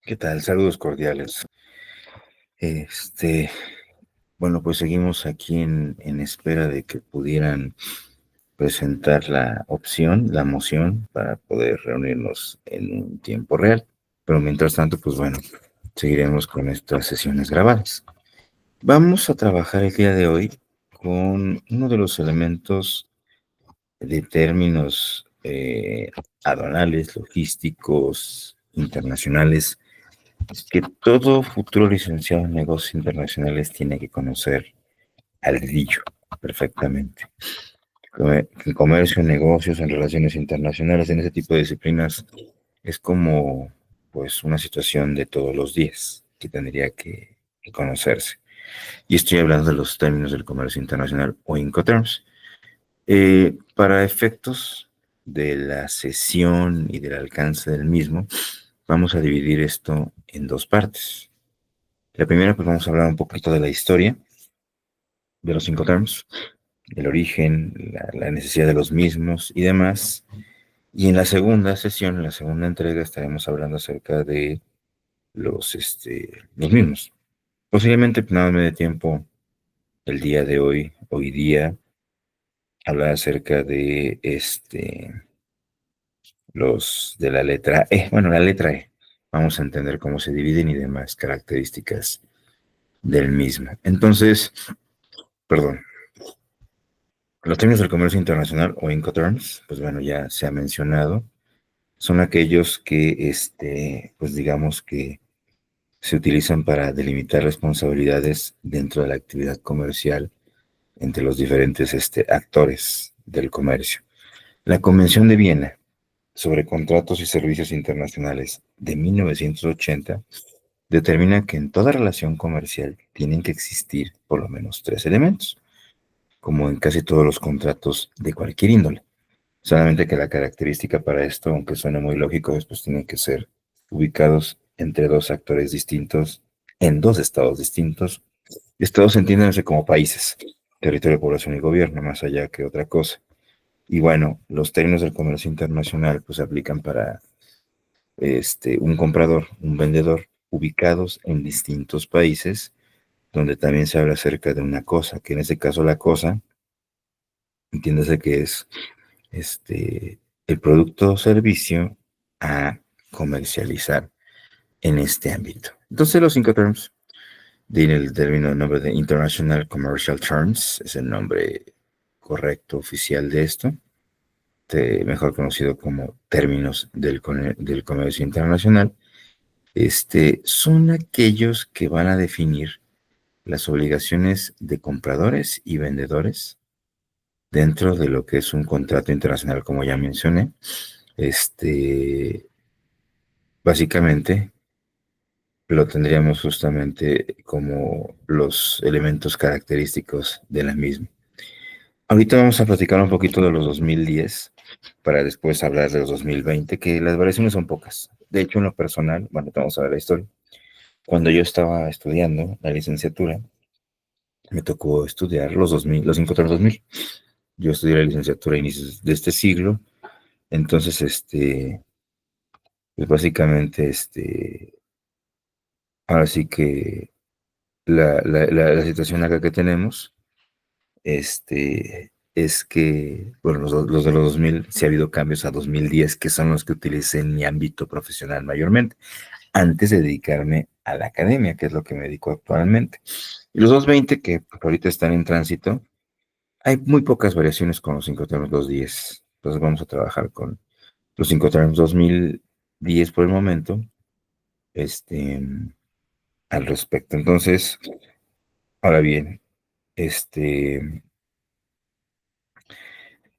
¿Qué tal? Saludos cordiales. Este, bueno, pues seguimos aquí en espera de que pudieran presentar la opción, la moción, para poder reunirnos en un tiempo real. Pero mientras tanto, pues bueno, seguiremos con estas sesiones grabadas. Vamos a trabajar el día de hoy con uno de los elementos de términos aduanales, logísticos, internacionales que todo futuro licenciado en negocios internacionales tiene que conocer al grillo perfectamente. En comercio, en negocios, en relaciones internacionales, en ese tipo de disciplinas, es como pues una situación de todos los días que tendría que conocerse. Y estoy hablando de los términos del comercio internacional o Incoterms. Para efectos de la sesión y del alcance del mismo, vamos a dividir esto en dos partes. La primera, pues vamos a hablar un poquito de la historia de los Incoterms, el origen, la necesidad de los mismos y demás. Y en la segunda sesión, en la segunda entrega, estaremos hablando acerca de los mismos. Posiblemente nada me dé tiempo el día de hoy día, hablar acerca de los de la letra E. Bueno, la letra E. Vamos a entender cómo se dividen y demás características del mismo. Entonces, perdón, los términos del comercio internacional o Incoterms, pues bueno, ya se ha mencionado, son aquellos que, pues digamos que se utilizan para delimitar responsabilidades dentro de la actividad comercial entre los diferentes actores del comercio. La Convención de Viena sobre Contratos y Servicios Internacionales de 1980 determina que en toda relación comercial tienen que existir por lo menos tres elementos, como en casi todos los contratos de cualquier índole. Solamente que la característica para esto, aunque suene muy lógico, es pues tienen que ser ubicados entre dos actores distintos, en dos estados distintos. Estados entiéndanse como países, territorio, población y gobierno, más allá que otra cosa. Y bueno, los términos del comercio internacional pues se aplican para un comprador, un vendedor, ubicados en distintos países, donde también se habla acerca de una cosa, que en este caso la cosa, entiéndase que es el producto o servicio a comercializar en este ámbito. Entonces los Incoterms tienen el término, el nombre de International Commercial Terms, es el nombre correcto oficial de esto, mejor conocido como términos del comercio internacional. Son aquellos que van a definir las obligaciones de compradores y vendedores dentro de lo que es un contrato internacional, como ya mencioné. Básicamente lo tendríamos justamente como los elementos característicos de la misma. Ahorita vamos a platicar un poquito de los 2010 para después hablar de los 2020, que las variaciones son pocas. De hecho, en lo personal, bueno, vamos a ver la historia. Cuando yo estaba estudiando la licenciatura, me tocó estudiar los 2000, los 2000. Yo estudié la licenciatura a inicios de este siglo, entonces, pues básicamente, ahora sí que la situación acá que tenemos, es que, bueno, los de los 2000, sí ha habido cambios a 2010, que son los que utilicé en mi ámbito profesional mayormente, antes de dedicarme a la academia, que es lo que me dedico actualmente. Y los 220, que pues, ahorita están en tránsito, hay muy pocas variaciones con los 5 210. Entonces vamos a trabajar con los 2010 por el momento, este, al respecto. Entonces, ahora bien,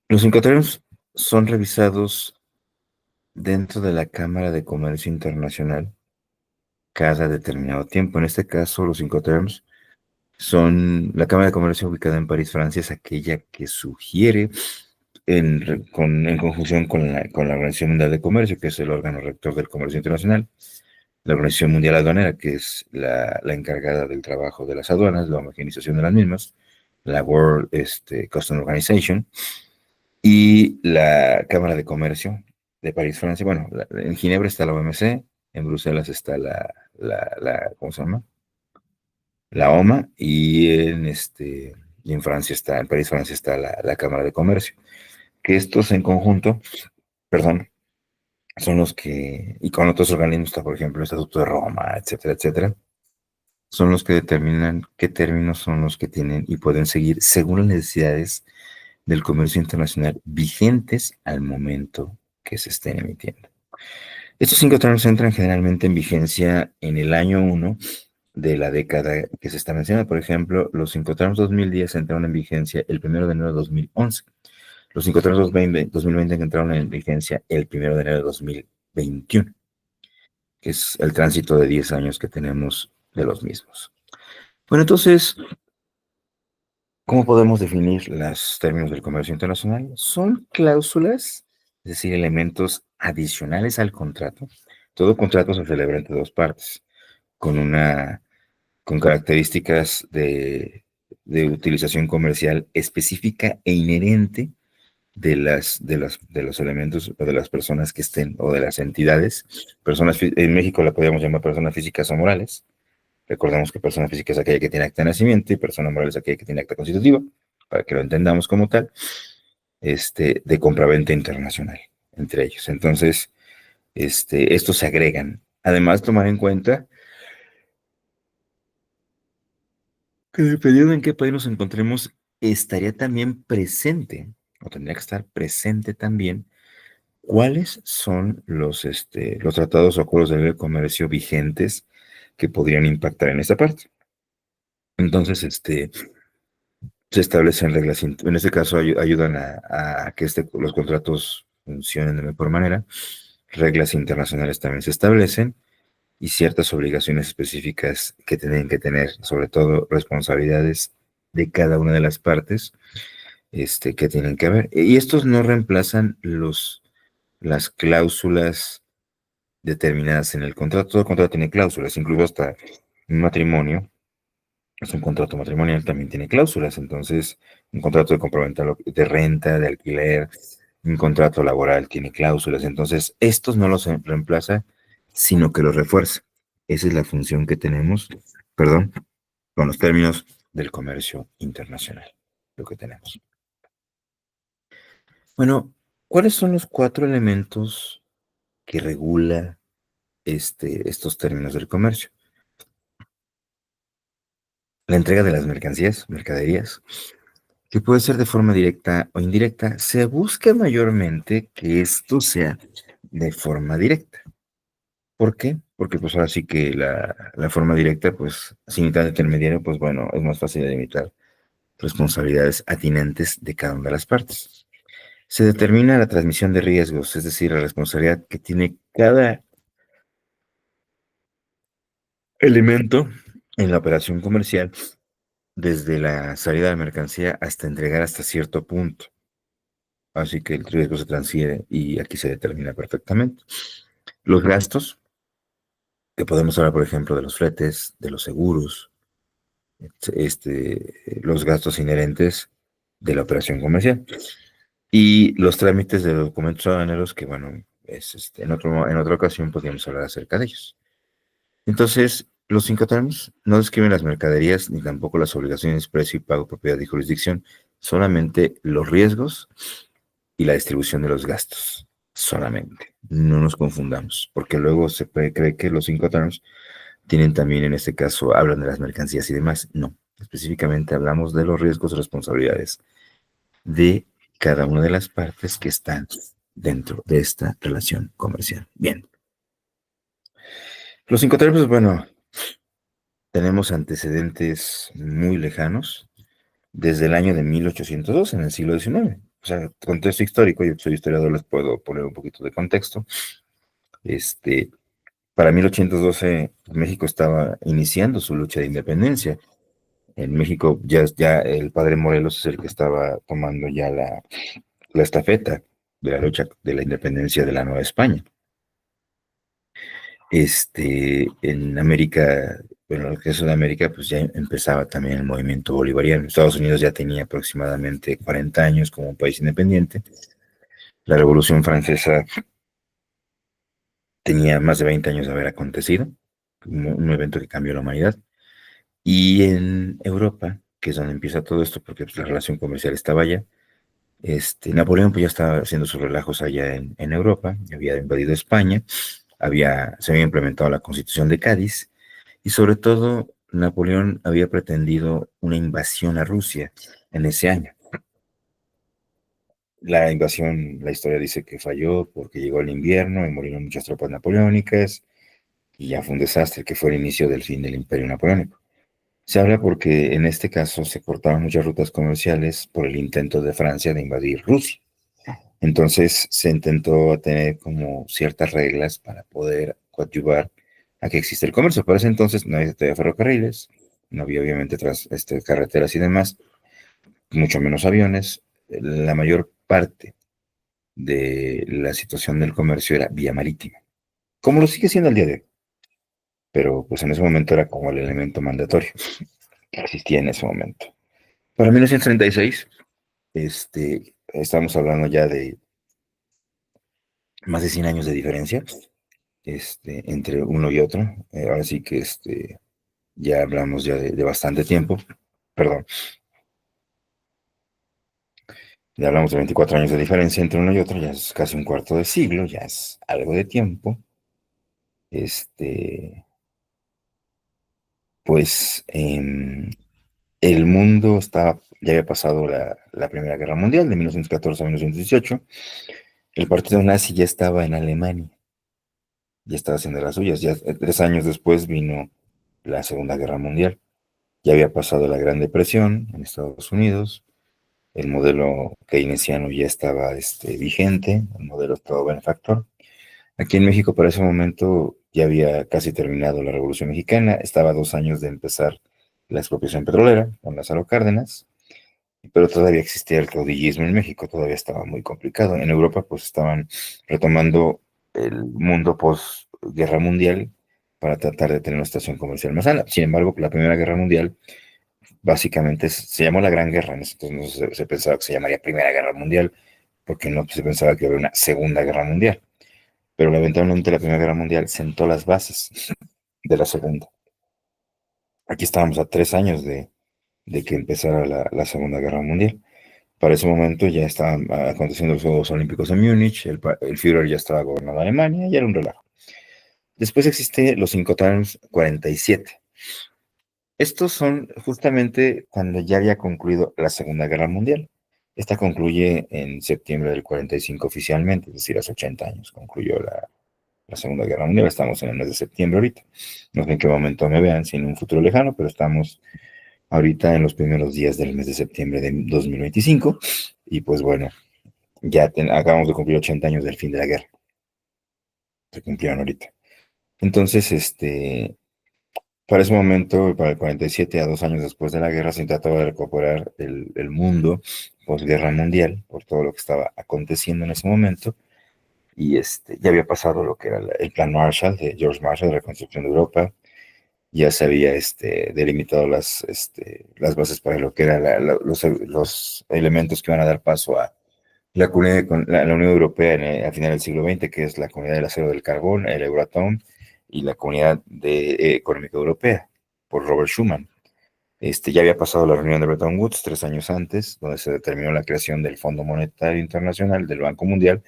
los Incoterms son revisados dentro de la Cámara de Comercio Internacional cada determinado tiempo. En este caso, los Incoterms son la Cámara de Comercio ubicada en París, Francia, es aquella que sugiere en conjunción con la Organización Mundial de Comercio, que es el órgano rector del comercio internacional, la Organización Mundial Aduanera, que es la encargada del trabajo de las aduanas, la homogenización de las mismas, la World Customs Organization, y la Cámara de Comercio de París, Francia. Bueno, en Ginebra está la OMC, En Bruselas está ¿cómo se llama? La OMA, y en Francia está, en París, Francia está la Cámara de Comercio. Que estos en conjunto, perdón, son los que, y con otros organismos, está, por ejemplo, el Estatuto de Roma, etcétera, etcétera, son los que determinan qué términos son los que tienen y pueden seguir según las necesidades del comercio internacional vigentes al momento que se estén emitiendo. Estos 5 términos entran generalmente en vigencia en el año 1 de la década que se está mencionando. Por ejemplo, los 5 términos 2010 entraron en vigencia el 1 de enero de 2011. Los 5 términos 2020 entraron en vigencia el 1 de enero de 2021, que es el tránsito de 10 años que tenemos de los mismos. Bueno, entonces, ¿cómo podemos definir los términos del comercio internacional? Son cláusulas, es decir, elementos adicionales al contrato. Todo contrato se celebra entre dos partes, con características de utilización comercial específica e inherente de los elementos o de las personas que estén, o de las entidades. En México la podríamos llamar personas físicas o morales. Recordemos que persona física es aquella que tiene acta de nacimiento y persona moral es aquella que tiene acta constitutiva, para que lo entendamos como tal, de compraventa internacional entre ellos. Entonces, estos se agregan. Además, tomar en cuenta que dependiendo en qué país nos encontremos, estaría también presente, o tendría que estar presente también, cuáles son los tratados o acuerdos de libre comercio vigentes que podrían impactar en esta parte. Entonces, se establecen reglas, en este caso ayudan a que los contratos funcionen de mejor manera. Reglas internacionales también se establecen y ciertas obligaciones específicas que tienen que tener, sobre todo responsabilidades de cada una de las partes, que tienen que haber. Y estos no reemplazan las cláusulas determinadas en el contrato. Todo contrato tiene cláusulas, incluso hasta un matrimonio es un contrato matrimonial, también tiene cláusulas. Entonces, un contrato de compraventa de renta, de alquiler, un contrato laboral tiene cláusulas. Entonces, estos no los reemplaza, sino que los refuerza. Esa es la función que tenemos, perdón, con los términos del comercio internacional, lo que tenemos. Bueno, ¿cuáles son los 4 elementos que regula estos términos del comercio? La entrega de las mercaderías, que puede ser de forma directa o indirecta. Se busca mayormente que esto sea de forma directa. ¿Por qué? Porque pues ahora sí que la forma directa, pues sin intermediario, pues bueno, es más fácil de limitar responsabilidades atinentes de cada una de las partes. Se determina la transmisión de riesgos, es decir, la responsabilidad que tiene cada elemento en la operación comercial, desde la salida de mercancía hasta entregar hasta cierto punto. Así que el riesgo se transfiere y aquí se determina perfectamente. Los gastos, que podemos hablar, por ejemplo, de los fletes, de los seguros, los gastos inherentes de la operación comercial. Y los trámites de los documentos aduaneros, que bueno, en otra ocasión podríamos hablar acerca de ellos. Entonces, los 5 términos no describen las mercaderías ni tampoco las obligaciones, precio y pago, propiedad y jurisdicción, solamente los riesgos y la distribución de los gastos, solamente. No nos confundamos, porque luego se cree que los 5 términos tienen también, en este caso, hablan de las mercancías y demás. No, específicamente hablamos de los riesgos y responsabilidades de cada una de las partes que están dentro de esta relación comercial. Bien. Los 5 términos, bueno, tenemos antecedentes muy lejanos, desde el año de 1802, en el siglo XIX. O sea, contexto histórico, yo soy historiador, les puedo poner un poquito de contexto. Este, para 1812, México estaba iniciando su lucha de independencia. En México ya el padre Morelos es el que estaba tomando ya la estafeta de la lucha de la independencia de la Nueva España. En América, bueno, en el caso de América, pues ya empezaba también el movimiento bolivariano. Estados Unidos ya tenía aproximadamente 40 años como un país independiente. La Revolución Francesa tenía más de 20 años de haber acontecido, un evento que cambió la humanidad. Y en Europa, que es donde empieza todo esto, porque pues, la relación comercial estaba allá, Napoleón pues ya estaba haciendo sus relajos allá en Europa, había invadido España, se había implementado la Constitución de Cádiz, y sobre todo Napoleón había pretendido una invasión a Rusia en ese año. La invasión, la historia dice que falló porque llegó el invierno y murieron muchas tropas napoleónicas, y ya fue un desastre que fue el inicio del fin del Imperio Napoleónico. Se habla porque en este caso se cortaron muchas rutas comerciales por el intento de Francia de invadir Rusia. Entonces se intentó tener como ciertas reglas para poder coadyuvar a que exista el comercio. Para ese entonces no había todavía ferrocarriles, no había obviamente carreteras y demás, mucho menos aviones. La mayor parte de la situación del comercio era vía marítima, como lo sigue siendo el día de hoy, pero pues en ese momento era como el elemento mandatorio que existía en ese momento. Para 1936, estamos hablando ya de más de 100 años de diferencia, entre uno y otro. Ahora sí que ya hablamos ya de bastante tiempo, perdón, ya hablamos de 24 años de diferencia entre uno y otro, ya es casi un cuarto de siglo, ya es algo de tiempo. Este, pues el mundo ya había pasado la Primera Guerra Mundial de 1914 a 1918. El partido nazi ya estaba en Alemania, ya estaba haciendo las suyas. Ya 3 años después vino la Segunda Guerra Mundial. Ya había pasado la Gran Depresión en Estados Unidos. El modelo keynesiano ya estaba vigente, el modelo todo benefactor. Aquí en México, para ese momento, ya había casi terminado la Revolución Mexicana. Estaba a 2 años de empezar la expropiación petrolera con Lázaro Cárdenas, pero todavía existía el caudillismo en México, todavía estaba muy complicado. En Europa, pues estaban retomando el mundo post-guerra mundial para tratar de tener una situación comercial más sana. Sin embargo, la Primera Guerra Mundial básicamente se llamó la Gran Guerra. En ese entonces no se pensaba que se llamaría Primera Guerra Mundial, porque no se pensaba que había una Segunda Guerra Mundial. Pero lamentablemente la Primera Guerra Mundial sentó las bases de la Segunda. Aquí estábamos a 3 años de que empezara la Segunda Guerra Mundial. Para ese momento ya estaban aconteciendo los Juegos Olímpicos en Múnich, el Führer ya estaba gobernando Alemania y era un relajo. Después existe los Incoterms 47. Estos son justamente cuando ya había concluido la Segunda Guerra Mundial. Esta concluye en septiembre del 45 oficialmente, es decir, hace 80 años concluyó la Segunda Guerra Mundial. Estamos en el mes de septiembre ahorita. No sé en qué momento me vean, si en un futuro lejano, pero estamos ahorita en los primeros días del mes de septiembre de 2025. Y pues bueno, ya acabamos de cumplir 80 años del fin de la guerra. Se cumplieron ahorita. Entonces, para ese momento, para el 47, a 2 años después de la guerra, se trataba de recuperar el mundo posguerra mundial por todo lo que estaba aconteciendo en ese momento. Y ya había pasado lo que era el plan Marshall de George Marshall de reconstrucción de Europa. Ya se había delimitado las bases para lo que eran los elementos que iban a dar paso a la Unión Europea a final del siglo XX, que es la Comunidad del Acero del Carbón, el Euratom, y la Comunidad Económica Europea, por Robert Schuman. Ya había pasado la reunión de Bretton Woods 3 años antes, donde se determinó la creación del Fondo Monetario Internacional, del Banco Mundial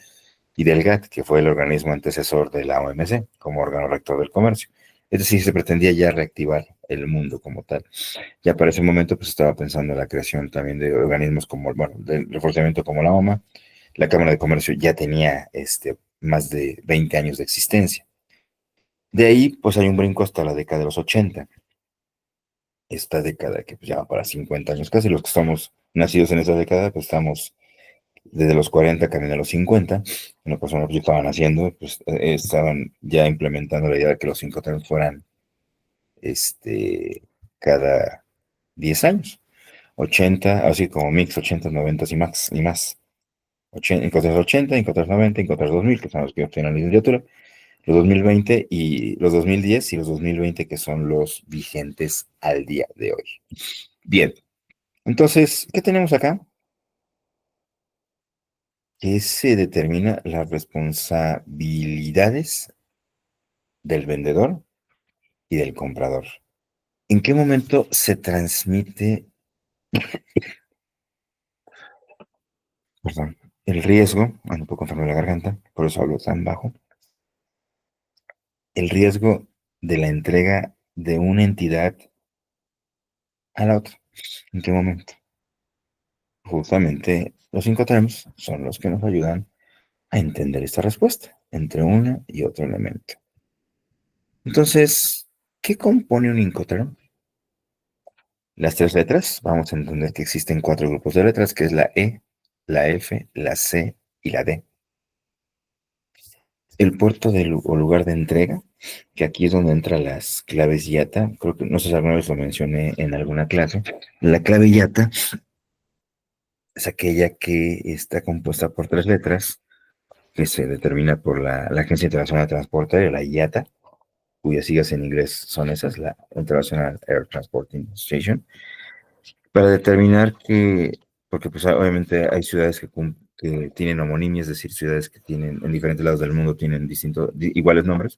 y del GATT, que fue el organismo antecesor de la OMC, como órgano rector del comercio. Es decir, se pretendía ya reactivar el mundo como tal. Ya para ese momento, pues estaba pensando en la creación también de organismos como, bueno, del reforzamiento como la OMA. La Cámara de Comercio ya tenía más de 20 años de existencia. De ahí, pues hay un brinco hasta la década de los 80. Esta década que pues, ya va para 50 años casi. Los que estamos nacidos en esa década, pues estamos desde los 40 camino a los 50. Una persona que estaban haciendo, pues estaban ya implementando la idea de que los 5 fueran cada 10 años. 80, así como mix 80, 90 y más. 80, Incoterms 80, Incoterms 90, Incoterms 2000, que son los que obtienen la licenciatura, los 2020 y los 2010 y los 2020, que son los vigentes al día de hoy. Bien, entonces, ¿qué tenemos acá? Que se determina las responsabilidades del vendedor y del comprador. ¿En qué momento se transmite, perdón, el riesgo? Ando un poco enfermo de la garganta, por eso hablo tan bajo. El riesgo de la entrega de una entidad a la otra. ¿En qué momento? Justamente los Incoterms son los que nos ayudan a entender esta respuesta entre una y otro elemento. Entonces, ¿qué compone un Incoterm? Las tres letras, vamos a entender que existen cuatro grupos de letras, que es la E, la F, la C y la D. El puerto o lugar de entrega, que aquí es donde entran las claves YATA, creo que no sé si alguna vez lo mencioné en alguna clase. La clave YATA es aquella que está compuesta por tres letras, que se determina por la Agencia Internacional de Transporte Aéreo, la IATA, cuyas siglas en inglés son esas, la International Air Transporting Association, para determinar que, porque pues obviamente hay ciudades que tienen homonimia, es decir, ciudades que tienen en diferentes lados del mundo tienen iguales nombres.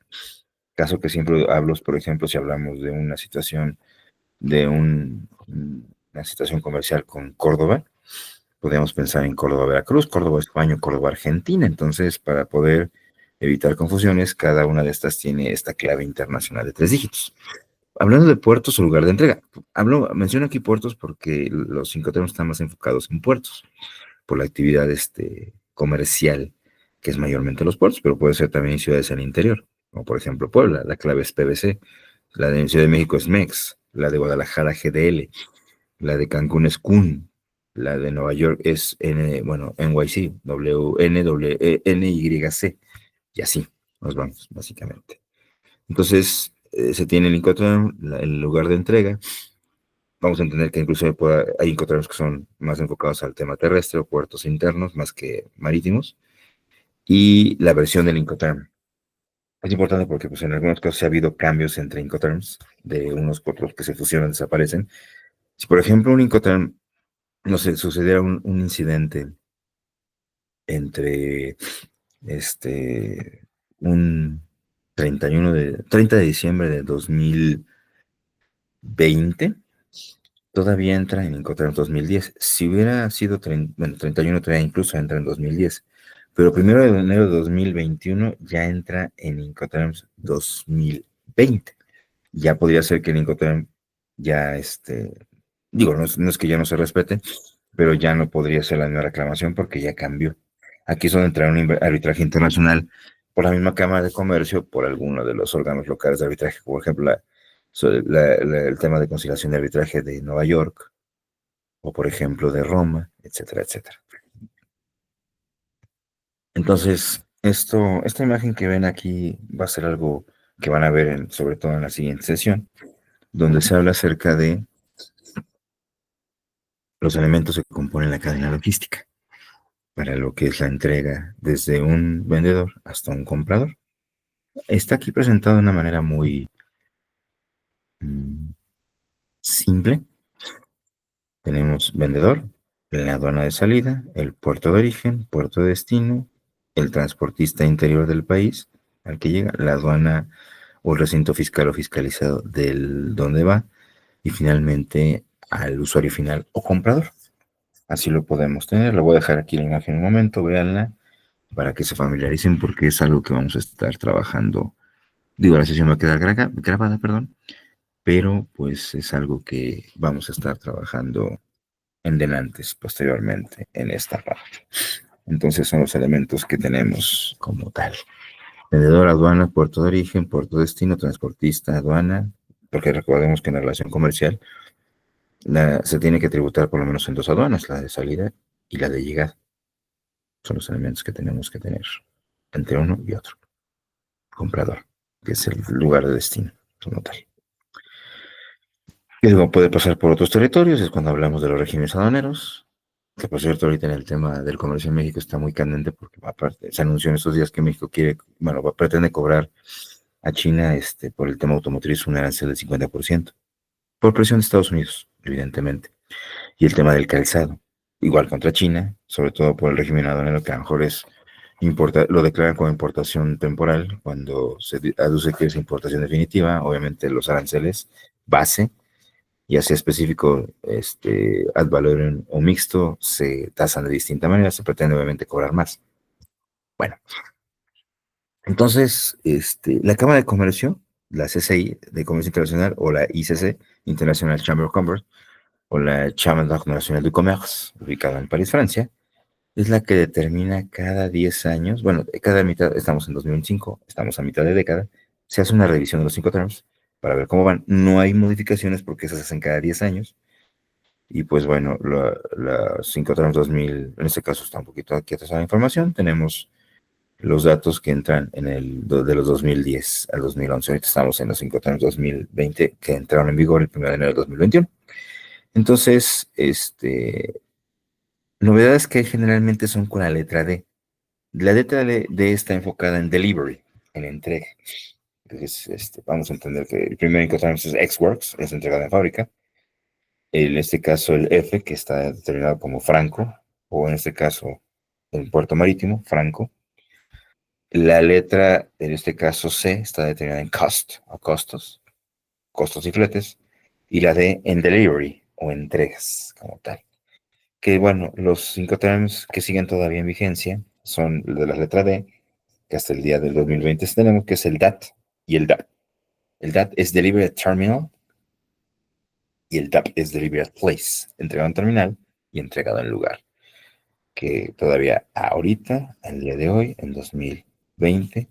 Caso que siempre hablo, por ejemplo, si hablamos de una situación una situación comercial con Córdoba, podemos pensar en Córdoba, Veracruz, Córdoba, España, Córdoba, Argentina. Entonces, para poder evitar confusiones, cada una de estas tiene esta clave internacional de 3 dígitos. Hablando de puertos o lugar de entrega, menciono aquí puertos porque los cinco tenemos están más enfocados en puertos, por la actividad comercial, que es mayormente los puertos, pero puede ser también ciudades al interior, como por ejemplo Puebla, la clave es PVC, la de Ciudad de México es MEX, la de Guadalajara GDL, la de Cancún es CUN, la de Nueva York es NYC, NYC, y así nos vamos, básicamente. Entonces, se tiene el Incoterm, el lugar de entrega. Vamos a entender que incluso hay Incoterms que son más enfocados al tema terrestre o puertos internos más que marítimos. Y la versión del Incoterm. Es importante porque pues, en algunos casos ha habido cambios entre Incoterms, de unos con otros que se fusionan, desaparecen. Si por ejemplo un Incoterm, no sé, sucediera un incidente entre un 30 de diciembre de 2020, todavía entra en Incoterms 2010. Si hubiera sido 31, todavía incluso entra en 2010. Pero primero de enero de 2021 ya entra en Incoterms 2020. Ya podría ser que el Incoterm ya, digo, no es que ya no se respete, pero ya no podría ser la misma reclamación porque ya cambió. Aquí es donde entra un arbitraje internacional por la misma Cámara de Comercio, por alguno de los órganos locales de arbitraje, por ejemplo, el tema de conciliación de arbitraje de Nueva York, o por ejemplo de Roma, etcétera, etcétera. Entonces, esta imagen que ven aquí va a ser algo que van a ver sobre todo en la siguiente sesión, donde se habla acerca de los elementos que componen la cadena logística, para lo que es la entrega desde un vendedor hasta un comprador. Está aquí presentado de una manera muy simple. Tenemos vendedor, la aduana de salida, el puerto de origen, puerto de destino, el transportista interior del país al que llega, la aduana o el recinto fiscal o fiscalizado del donde va, y finalmente al usuario final o comprador. Así lo podemos tener. Lo voy a dejar aquí la imagen un momento, véanla, para que se familiaricen porque es algo que vamos a estar trabajando. Digo, la sesión va a quedar grabada, perdón, pero pues es algo que vamos a estar trabajando en denantes posteriormente en esta parte. Entonces son los elementos que tenemos como tal. Vendedor, aduana, puerto de origen, puerto de destino, transportista, aduana, porque recordemos que en la relación comercial se tiene que tributar por lo menos en dos aduanas, la de salida y la de llegada. Son los elementos que tenemos que tener entre uno y otro. Comprador, que es el lugar de destino como tal. Y luego puede pasar por otros territorios, es cuando hablamos de los regímenes aduaneros, que por cierto ahorita en el tema del comercio en México está muy candente porque aparte se anunció en estos días que México pretende cobrar a China por el tema automotriz un arancel del 50%, por presión de Estados Unidos, evidentemente. Y el tema del calzado, igual contra China, sobre todo por el régimen aduanero que a lo mejor es lo declaran como importación temporal cuando se aduce que es importación definitiva. Obviamente los aranceles base, ya sea específico, ad valorem o mixto, se tasan de distinta manera, se pretende obviamente cobrar más. Bueno, entonces, la Cámara de Comercio, la CCI de Comercio Internacional, o la ICC, International Chamber of Commerce, o la Chambre Nationale du Commerce, ubicada en París, Francia, es la que determina cada 10 años, bueno, cada mitad, estamos en 2025, estamos a mitad de década, se hace una revisión de los cinco terms para ver cómo van. No hay modificaciones porque esas se hacen cada 10 años. Y pues bueno, la 5 terms 2000, en este caso está un poquito aquí atrás la información. Tenemos los datos que entran de los 2010 al 2011. Ahorita estamos en los 5 terms 2020 que entraron en vigor el 1 de enero de 2021. Entonces, novedades que generalmente son con la letra D. La letra D está enfocada en delivery, en entrega. Entonces, vamos a entender que el primer Incoterms es Xworks, es entregada en fábrica. En este caso, el F, que está determinado como franco, o en este caso, el puerto marítimo, franco. La letra, en este caso C, está determinada en cost, o costos, costos y fletes. Y la D en delivery, o entregas, como tal. Que bueno, los cinco terms que siguen todavía en vigencia son de la letra D, que hasta el día del 2020 tenemos, que es el DAT y el DAP. El DAT es Delivery at Terminal y el DAP es Delivery at Place, entregado en terminal y entregado en lugar. Que todavía ahorita, al día de hoy, en 2020,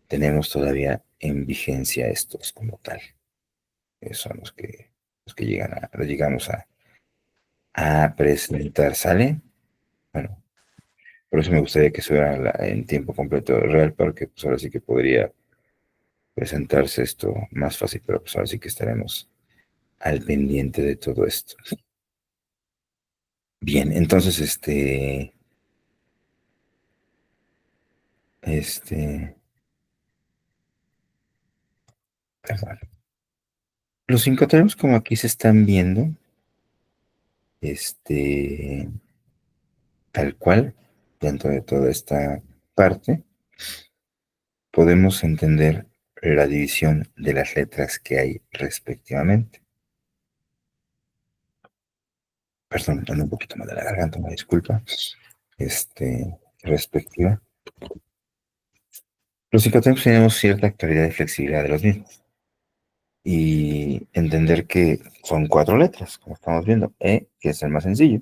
tenemos todavía en vigencia estos como tal. Esos son los que llegamos a presentar. ¿Sale? Bueno, por eso me gustaría que fuera en tiempo completo real, porque pues ahora sí que podría presentarse esto más fácil, pero pues ahora sí que estaremos al pendiente de todo esto. Bien, entonces, este, perdón. Los Incoterms, como aquí se están viendo, este, tal cual, dentro de toda esta parte, podemos entender la división de las letras que hay respectivamente. Perdón, ando un poquito mal de la garganta, una disculpa. Respectiva. Los Incoterms tenemos cierta actualidad y flexibilidad de los mismos. Y entender que son cuatro letras, como estamos viendo. E, que es el más sencillo,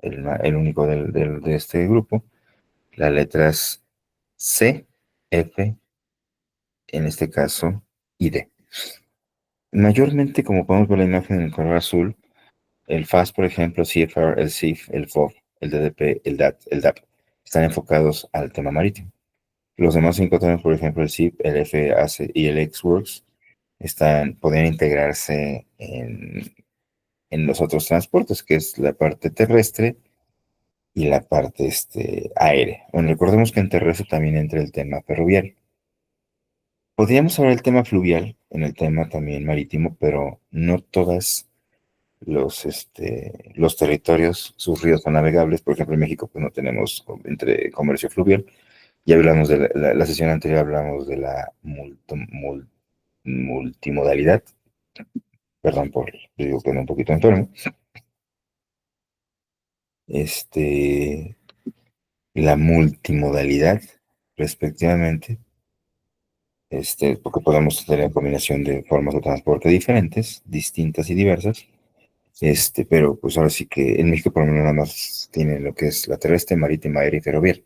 el único de este grupo. Las letras C, F, en este caso, y D. Mayormente, como podemos ver la imagen en el color azul, el FAST, por ejemplo, CFR, el CIF, el FOB, el DDP, el DAT, el DAP, están enfocados al tema marítimo. Los demás cinco temas, por ejemplo, el CIP, el FAC y el XWorks, podrían integrarse en los otros transportes, que es la parte terrestre y la parte aérea. Bueno, recordemos que en terrestre también entra el tema ferroviario. Podríamos hablar del tema fluvial, en el tema también marítimo, pero no todas los territorios, sus ríos son navegables. Por ejemplo, en México pues no tenemos entre comercio fluvial. Ya hablamos de la sesión anterior, hablamos de la multimodalidad. Perdón por, digo que ando un poquito enfermo. Este, la multimodalidad, respectivamente, porque podemos tener combinación de formas de transporte diferentes, distintas y diversas. Pero pues ahora sí que en México por lo menos nada más tiene lo que es la terrestre, marítima, aérea y ferroviaria,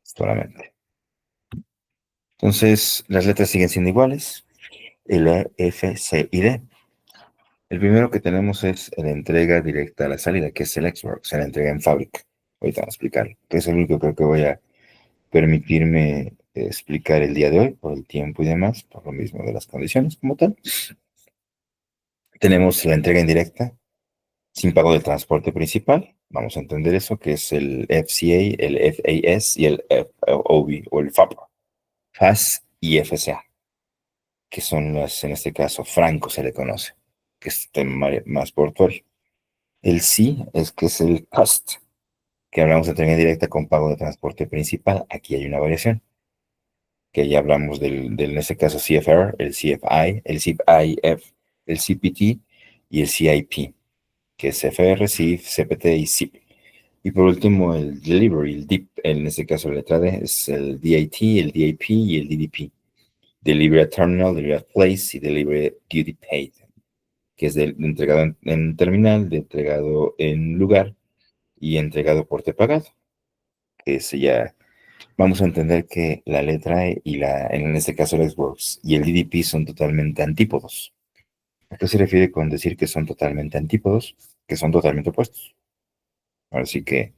solamente. Entonces, las letras siguen siendo iguales, L, F, C y D. El primero que tenemos es la entrega directa a la salida, que es el Xworks, la entrega en fábrica. Ahorita vamos a explicar, que es el único que creo que voy a permitirme explicar el día de hoy, por el tiempo y demás, por lo mismo de las condiciones como tal. Tenemos la entrega indirecta, sin pago del transporte principal. Vamos a entender eso, que es el FCA, el FAS y el FOB o el FAP, FAS y FCA, que son las, en este caso, franco se le conoce, que es el tema más portuario. El C es que es el cost, que hablamos de entrega directa con pago de transporte principal. Aquí hay una variación, que ya hablamos en este caso CFR, el CFI, el CIF, el CPT y el CIP, que es CFR, CIF, CPT y CIP. Y por último, el delivery, el DIP, en este caso la letra D, es el DAT, el DAP y el DDP. Delivery at Terminal, Delivery at Place y Delivery Duty Paid, que es de entregado en terminal, de entregado en lugar y entregado por te pagado. Que ese ya vamos a entender que la letra E y en este caso el Xworks y el DDP son totalmente antípodos. ¿A qué se refiere con decir que son totalmente antípodos? Que son totalmente opuestos. Así que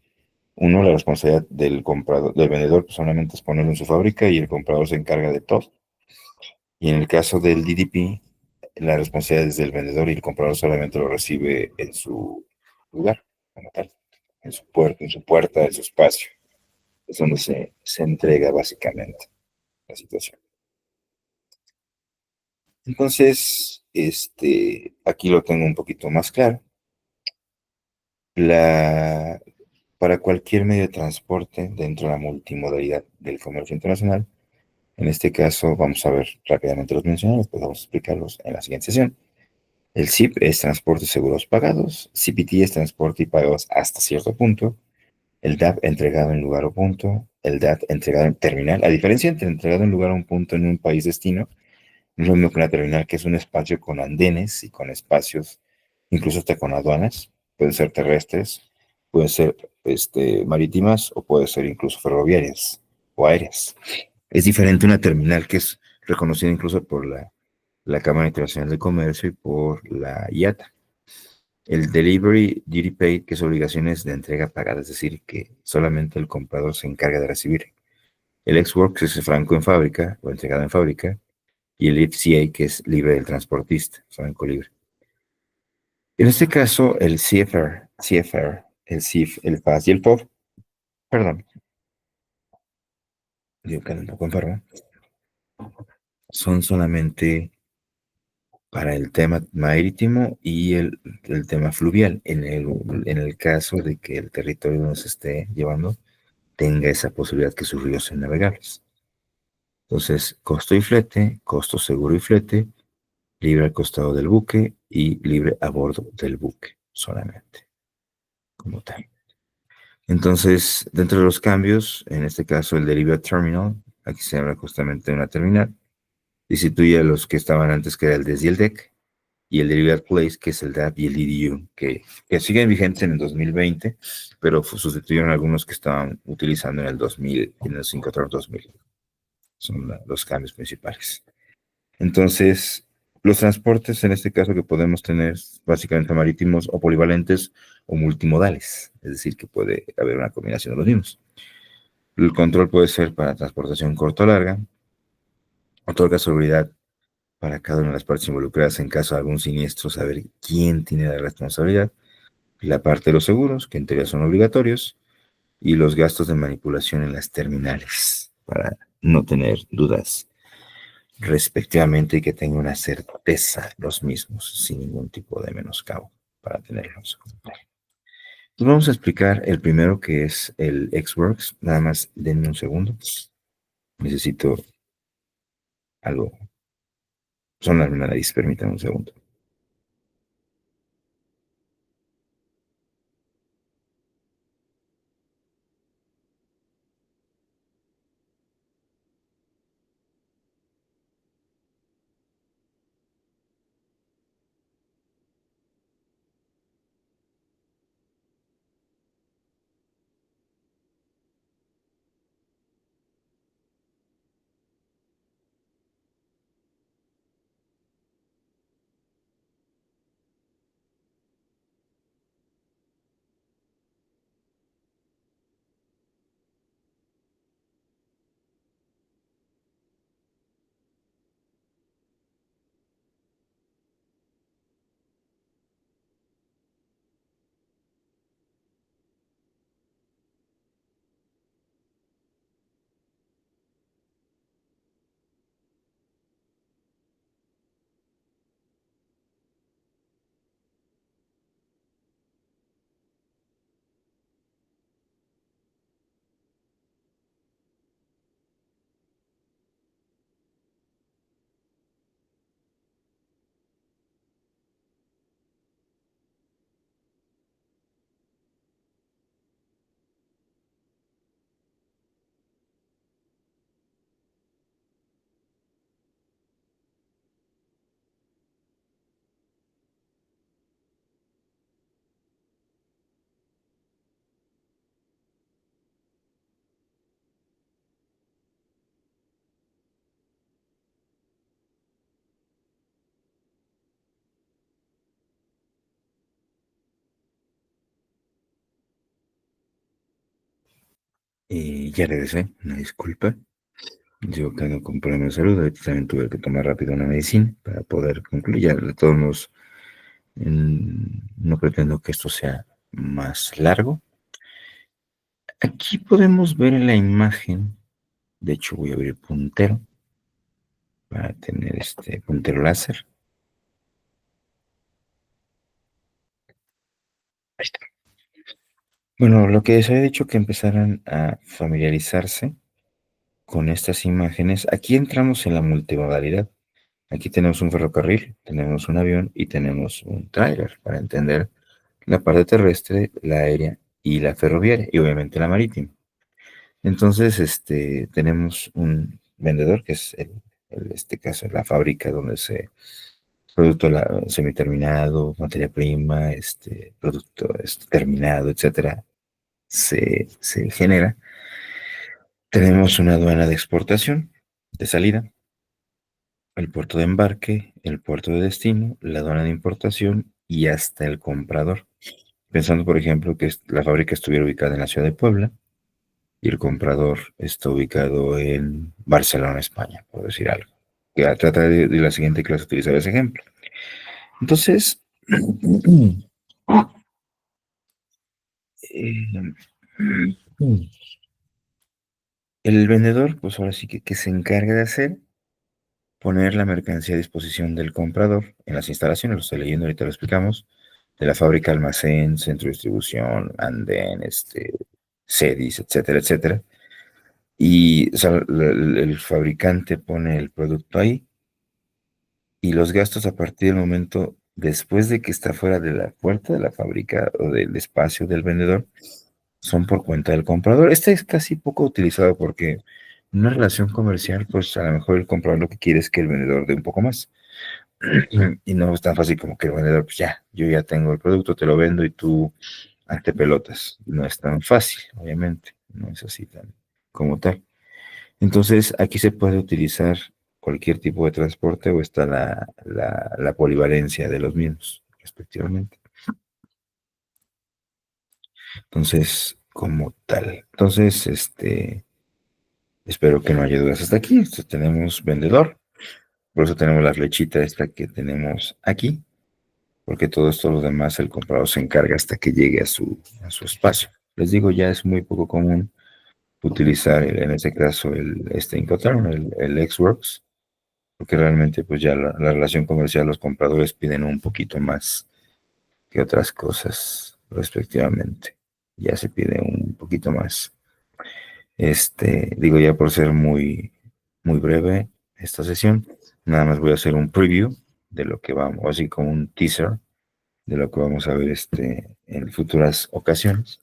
uno, la responsabilidad del comprador, del vendedor, pues solamente es ponerlo en su fábrica y el comprador se encarga de todo. Y en el caso del DDP, la responsabilidad es del vendedor y el comprador solamente lo recibe en su lugar, como tal, en su puerta, en su espacio. Es donde se entrega básicamente la situación. Entonces, aquí lo tengo un poquito más claro. La, para cualquier medio de transporte dentro de la multimodalidad del comercio internacional, en este caso vamos a ver rápidamente los mencionados, pues vamos a explicarlos en la siguiente sesión. El SIP es transporte y seguros pagados, CPT es transporte y pagos hasta cierto punto, el DAP entregado en lugar o punto, el DAT entregado en terminal. A diferencia entre entregado en lugar o un punto en un país destino, no es lo mismo que una terminal, que es un espacio con andenes y con espacios, incluso hasta con aduanas. Pueden ser terrestres, pueden ser marítimas o pueden ser incluso ferroviarias o aéreas. Es diferente una terminal que es reconocida incluso por la Cámara Internacional de Comercio y por la IATA. El Delivery Duty Paid, que es obligaciones de entrega pagada, es decir, que solamente el comprador se encarga de recibir. El Ex-Works es franco en fábrica o entregado en fábrica, y el FCA, que es libre del transportista, franco libre. En este caso, el CFR, el CIF, el FAS y el FOB, perdón, digo que no conformo, son solamente para el tema marítimo y el tema fluvial, en el caso de que el territorio donde se esté llevando tenga esa posibilidad que sus ríos sean navegables. Entonces, costo y flete, costo seguro y flete, libre al costado del buque y libre a bordo del buque solamente, como tal. Entonces, dentro de los cambios, en este caso el Delivery Terminal, aquí se habla justamente de una terminal, sustituye a los que estaban antes, que era el DES y el DEC, y el Delivery Place, que es el DAP y el DDU, que siguen vigentes en el 2020, pero sustituyeron a algunos que estaban utilizando en el 2000, en el 5.2000. Son los cambios principales. Entonces, los transportes en este caso que podemos tener básicamente marítimos o polivalentes o multimodales, es decir, que puede haber una combinación de los mismos. El control puede ser para transportación corta o larga, otorga seguridad para cada una de las partes involucradas en caso de algún siniestro, saber quién tiene la responsabilidad, la parte de los seguros, que en teoría son obligatorios, y los gastos de manipulación en las terminales, para no tener dudas respectivamente y que tenga una certeza los mismos, sin ningún tipo de menoscabo, para tenerlos. Entonces vamos a explicar el primero, que es el Xworks. Nada más denme un segundo. Necesito algo. Sonar la nariz, permítanme un segundo. Y ya regresé, una disculpa. Yo que ando con problemas de salud, ahorita también tuve que tomar rápido una medicina para poder concluir. Ya de todos modos, no pretendo que esto sea más largo. Aquí podemos ver en la imagen, de hecho voy a abrir puntero para tener este puntero láser. Ahí está. Bueno, lo que les había dicho que empezaran a familiarizarse con estas imágenes, aquí entramos en la multimodalidad. Aquí tenemos un ferrocarril, tenemos un avión y tenemos un tráiler para entender la parte terrestre, la aérea y la ferroviaria y obviamente la marítima. Entonces, tenemos un vendedor que es este caso, la fábrica donde se producto semiterminado, materia prima, producto terminado, etcétera, se genera. Tenemos una aduana de exportación, de salida, el puerto de embarque, el puerto de destino, la aduana de importación y hasta el comprador. Pensando, por ejemplo, que la fábrica estuviera ubicada en la ciudad de Puebla y el comprador está ubicado en Barcelona, España, por decir algo. Que trata de la siguiente clase utilizar ese ejemplo. Entonces, eh, el vendedor, pues ahora sí que se encarga de hacer, poner la mercancía a disposición del comprador en las instalaciones, lo estoy leyendo, ahorita lo explicamos, de la fábrica, almacén, centro de distribución, andén, sedis, etcétera, etcétera. Y o sea, el fabricante pone el producto ahí y los gastos a partir del momento después de que está fuera de la puerta de la fábrica o del espacio del vendedor son por cuenta del comprador. Este es casi poco utilizado porque en una relación comercial, pues a lo mejor el comprador lo que quiere es que el vendedor dé un poco más. Y no es tan fácil como que el vendedor, pues ya, yo ya tengo el producto, te lo vendo y tú hazte pelotas. No es tan fácil, obviamente, no es así tan como tal. Entonces, aquí se puede utilizar cualquier tipo de transporte o está la polivalencia de los mismos, respectivamente. Entonces, como tal. Entonces, espero que no haya dudas hasta aquí. Tenemos vendedor, por eso tenemos la flechita esta que tenemos aquí, porque todo esto, lo demás, el comprador se encarga hasta que llegue a su espacio. Les digo, ya es muy poco común utilizar, en este caso, este Incoterm, el Xworks, porque realmente pues ya la relación comercial, los compradores piden un poquito más que otras cosas, respectivamente. Ya se pide un poquito más. Digo ya por ser muy, muy breve esta sesión, nada más voy a hacer un preview de lo que vamos, así como un teaser de lo que vamos a ver en futuras ocasiones,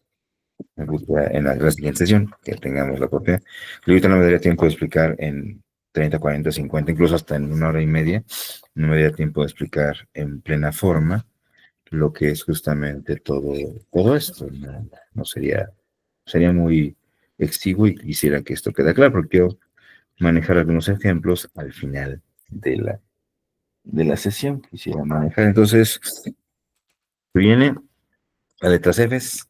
en la siguiente sesión, que tengamos la oportunidad. Y ahorita no me daría tiempo de explicar en 30, 40, 50, incluso hasta en una hora y media, no me daría tiempo de explicar en plena forma lo que es justamente todo esto. No, no sería muy exiguo y quisiera que esto quede claro, porque quiero manejar algunos ejemplos al final de la sesión. Quisiera manejar. Entonces, viene a letras Fs,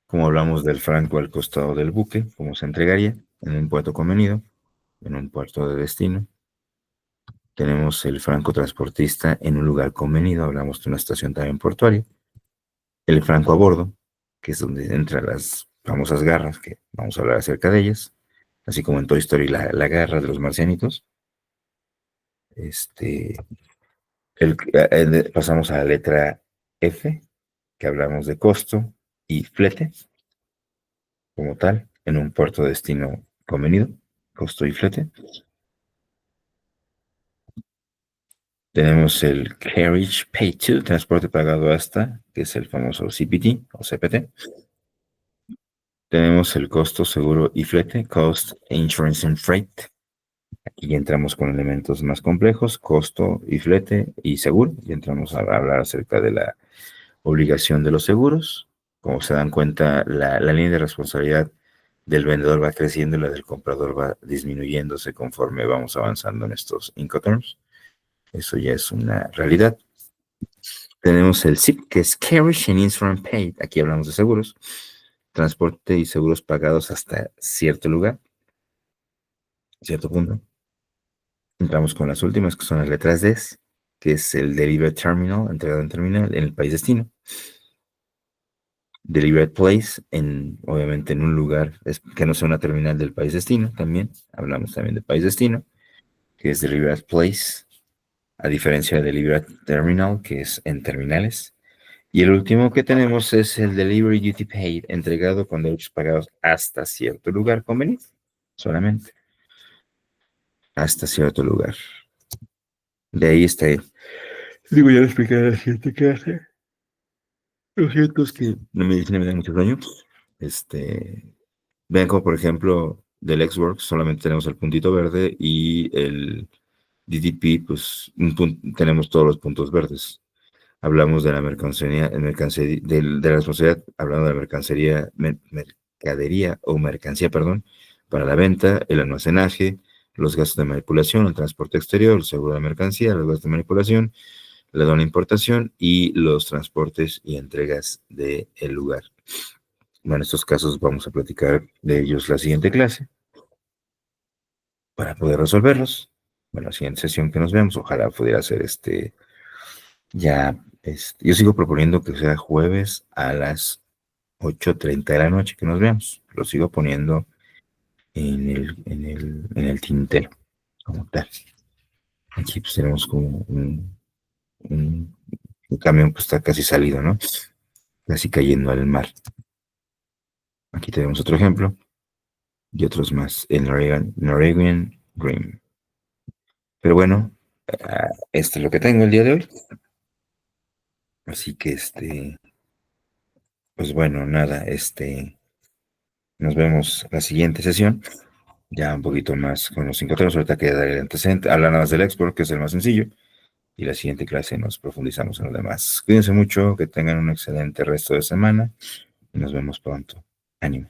como hablamos del franco al costado del buque, cómo se entregaría en un puerto convenido, en un puerto de destino. Tenemos el franco transportista en un lugar convenido, hablamos de una estación también portuaria. El franco a bordo, que es donde entran las famosas garras, que vamos a hablar acerca de ellas, así como en Toy Story la garra de los marcianitos. Este, pasamos a la letra F, que hablamos de costo y flete, como tal, en un puerto de destino convenido, costo y flete. Tenemos el Carriage Paid to, transporte pagado hasta, que es el famoso CPT o CPT. Tenemos el costo, seguro y flete, Cost, Insurance and Freight. Aquí ya entramos con elementos más complejos, costo y flete y seguro. Y entramos a hablar acerca de la obligación de los seguros. Como se dan cuenta, la línea de responsabilidad del vendedor va creciendo y la del comprador va disminuyéndose conforme vamos avanzando en estos Incoterms. Eso ya es una realidad. Tenemos el SIP, que es Carriage and Insurance Paid. Aquí hablamos de seguros. transporte y seguros pagados hasta cierto lugar, cierto punto. Entramos con las últimas, que son las letras D, que es el Delivery Terminal, entregado en terminal en el país destino. Delivery Place, obviamente en un lugar que no sea una terminal del país destino, también. Hablamos también del país destino, que es Delivery Place, a diferencia de Delivery Terminal, que es en terminales. Y el último que tenemos es el Delivery Duty Paid, entregado con derechos pagados hasta cierto lugar convenido, solamente hasta cierto lugar. De ahí está. Digo, ya lo expliqué en la siguiente clase. Lo cierto es que la medicina me da mucho sueño. Vean como, por ejemplo, del Xworks solamente tenemos el puntito verde y el DDP, pues tenemos todos los puntos verdes. Hablamos de la mercancía, de la responsabilidad, hablando de la mercadería o mercancía, perdón, para la venta, el almacenaje, los gastos de manipulación, el transporte exterior, el seguro de mercancía, los gastos de manipulación, la aduana de importación y los transportes y entregas del lugar. Bueno, en estos casos vamos a platicar de ellos la siguiente clase para poder resolverlos. Bueno, la siguiente sesión que nos vemos, ojalá pudiera ser yo sigo proponiendo que sea jueves a las 8:30 de la noche que nos veamos. Lo sigo poniendo en el tintero, como tal. Aquí pues tenemos como un camión que está casi salido, ¿no? Casi cayendo al mar. Aquí tenemos otro ejemplo y otros más, el Norwegian Dream. Pero bueno, esto es lo que tengo el día de hoy. Así que pues bueno, nada, nos vemos la siguiente sesión, ya un poquito más con los 5 temas. Ahorita que dar el antecedente, habla nada más del export, que es el más sencillo, y la siguiente clase nos profundizamos en lo demás. Cuídense mucho, que tengan un excelente resto de semana y nos vemos pronto. Ánimo.